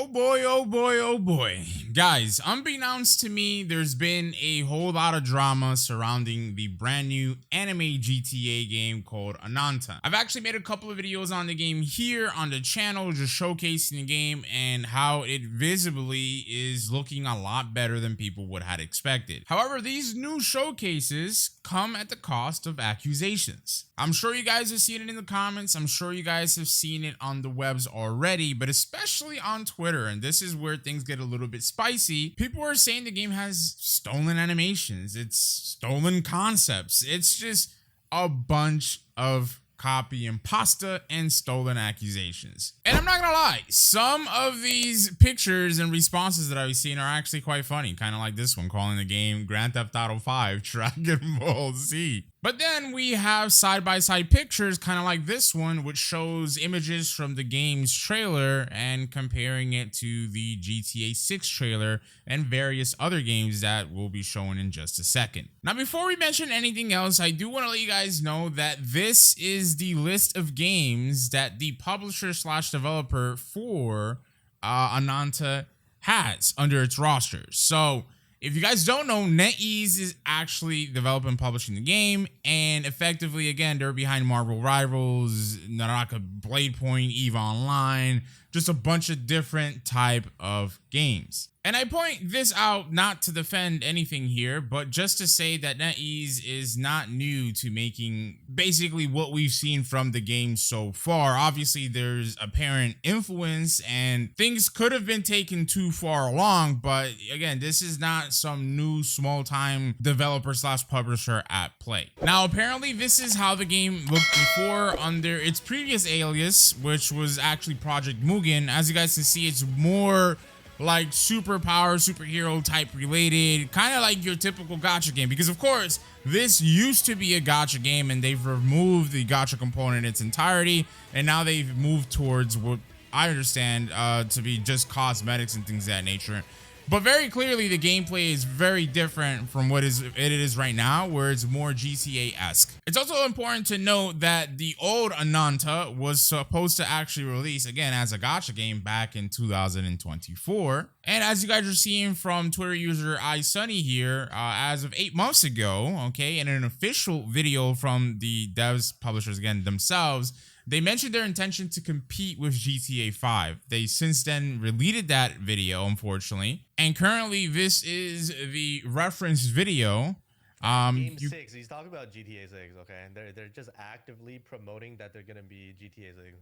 Oh boy, oh boy, oh boy. Guys, unbeknownst to me, there's been a whole lot of drama surrounding the brand new anime GTA game called Ananta. I've actually made a couple of videos on the game here on the channel, just showcasing the game and how it visibly is looking a lot better than people would have expected. However, these new showcases come at the cost of accusations. I'm sure you guys have seen it in the comments. I'm sure you guys have seen it on the webs already, but especially on Twitter, and this is where things get a little bit spicy. People are saying the game has stolen animations, it's stolen concepts, it's just a bunch of copy and pasta and stolen accusations. And I'm not gonna lie, some of these pictures and responses that I've seen are actually quite funny, kind of like this one calling the game Grand Theft Auto 5 Dragon Ball Z. But then we have side-by-side pictures kind of like this one, which shows images from the game's trailer and comparing it to the GTA 6 trailer and various other games that will be shown in just a second. Now, before we mention anything else, I do want to let you guys know that this is the list of games that the publisher slash developer for Ananta has under its roster. So if you guys don't know, NetEase is actually developing and publishing the game, and effectively, again, they're behind Marvel Rivals, Naraka Blade Point, EVE Online, just a bunch of different type of games. And I point this out not to defend anything here, but just to say that NetEase is not new to making basically what we've seen from the game so far. Obviously, there's apparent influence and things could have been taken too far along, but again, this is not some new small-time developer slash publisher at play. Now, apparently, this is how the game looked before under its previous alias, which was actually Project Mugen. As you guys can see, it's more like superpower, superhero type related, kind of like your typical gacha game, because of course this used to be a gacha game and they've removed the gacha component in its entirety, and now they've moved towards what I understand to be just cosmetics and things of that nature. But very clearly, the gameplay is very different from what it is right now, where it's more GTA-esque. It's also important to note that the old Ananta was supposed to actually release, again, as a gacha game back in 2024. And as you guys are seeing from Twitter user iSunny here, as of 8 months ago, okay, in an official video from the devs, publishers, again, themselves, they mentioned their intention to compete with GTA 5. They since then deleted that video, unfortunately. And currently, this is the reference video. Game 6, he's talking about GTA 6, okay? And they're just actively promoting that they're going to be GTA 6.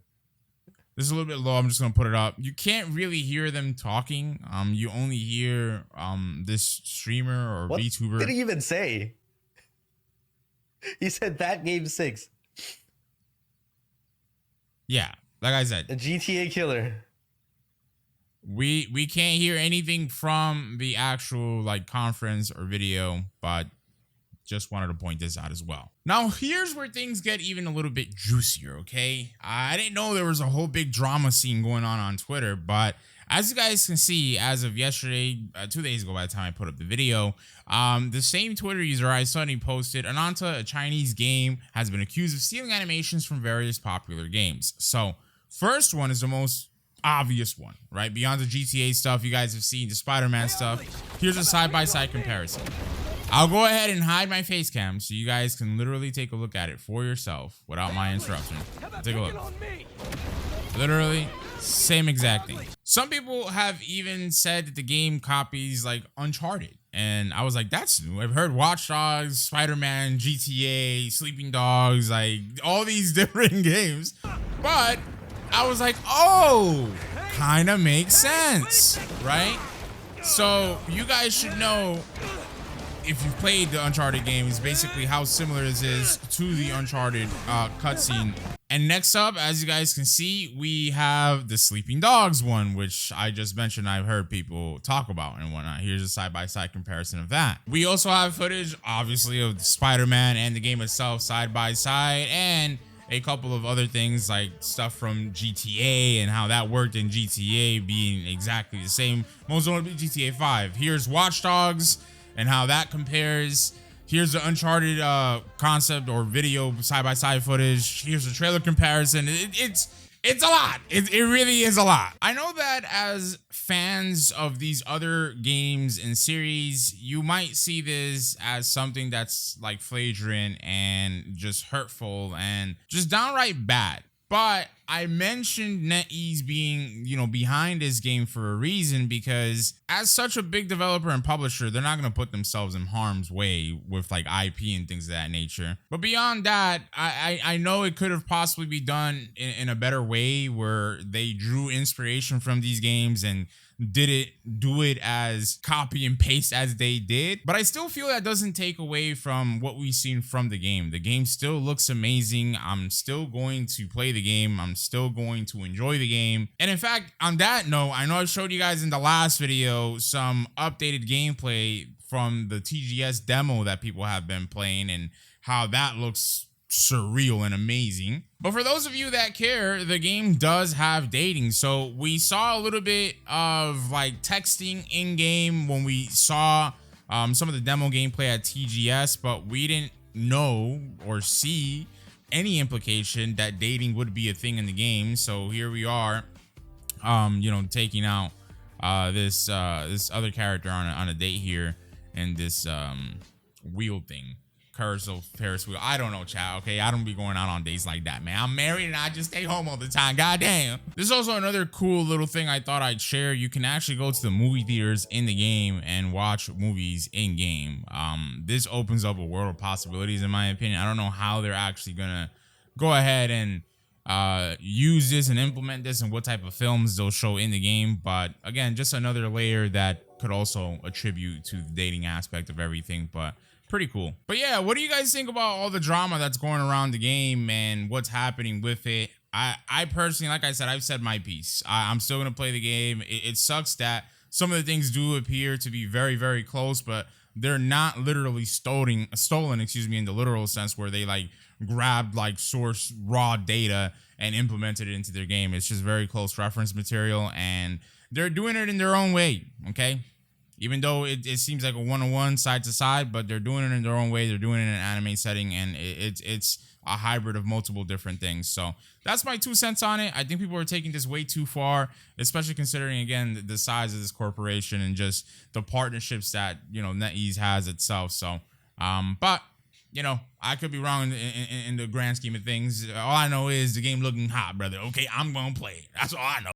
This is a little bit low. I'm just going to put it up. You can't really hear them talking. You only hear this streamer or VTuber. What did he even say? He said that Game 6. Yeah, like I said, a GTA killer. We can't hear anything from the actual like conference or video, but just wanted to point this out as well. Now, here's where things get even a little bit juicier, okay? I didn't know there was a whole big drama scene going on Twitter, but as you guys can see, as of yesterday, 2 days ago by the time I put up the video, the same Twitter user iSunny posted, Ananta, a Chinese game, has been accused of stealing animations from various popular games. So, first one is the most obvious one, right? Beyond the GTA stuff you guys have seen, the Spider-Man stuff, here's a side-by-side comparison. I'll go ahead and hide my face cam so you guys can literally take a look at it for yourself without my interruption. Take a look. Literally, same exact thing. Some people have even said that the game copies like Uncharted. And I was like, that's new. I've heard Watch Dogs, Spider-Man, GTA, Sleeping Dogs, like all these different games. But I was like, oh, kind of makes sense, right? So you guys should know, if you've played the Uncharted games, basically how similar this is to the Uncharted cutscene. And next up, as you guys can see, we have the Sleeping Dogs one, which I just mentioned I've heard people talk about and whatnot. Here's a side-by-side comparison of that. We also have footage, obviously, of Spider-Man and the game itself side-by-side, and a couple of other things like stuff from GTA and how that worked in GTA being exactly the same. Most notably GTA 5. Here's Watch Dogs and how that compares. Here's the Uncharted concept or video side-by-side footage. Here's the trailer comparison. It's It's a lot. It really is a lot. I know that as fans of these other games and series, you might see this as something that's like flagrant and just hurtful and just downright bad. But I mentioned NetEase being, behind this game for a reason, because as such a big developer and publisher, they're not going to put themselves in harm's way with like IP and things of that nature. But beyond that, I know it could have possibly be done in a better way, where they drew inspiration from these games and do it as copy and paste as they did. But I still feel that doesn't take away from what we've seen from the game. The game still looks amazing. I'm still going to play the game. I'm still going to enjoy the game. And in fact, on that note, I know I showed you guys in the last video some updated gameplay from the TGS demo that people have been playing and how that looks surreal and amazing. But for those of you that care, the game does have dating. So we saw a little bit of like texting in game when we saw some of the demo gameplay at TGS, but we didn't know or see any implication that dating would be a thing in the game. So here we are, taking out this other character on a date here, and this wheel thing. Ferris wheel. I don't know, child. Okay, I don't be going out on dates like that, man. I'm married and I just stay home all the time. Goddamn. There's also another cool little thing I thought I'd share. You can actually go to the movie theaters in the game and watch movies in game. This opens up a world of possibilities, in my opinion. I don't know how they're actually gonna go ahead and use this and implement this and what type of films they'll show in the game. But again, just another layer that could also attribute to the dating aspect of everything. But pretty cool. But yeah, what do you guys think about all the drama that's going around the game and what's happening with it? I personally, like I said, I've said my piece. I'm still going to play the game. It sucks that some of the things do appear to be very, very close, but they're not literally stolen, in the literal sense, where they like grabbed like source raw data and implemented it into their game. It's just very close reference material, and they're doing it in their own way, okay? Even though it seems like a one-on-one side to side, but they're doing it in their own way. They're doing it in an anime setting, and it's a hybrid of multiple different things. So that's my 2 cents on it. I think people are taking this way too far, especially considering, again, the size of this corporation and just the partnerships that, NetEase has itself. So, but, I could be wrong in the grand scheme of things. All I know is the game looking hot, brother. Okay, I'm going to play it. That's all I know.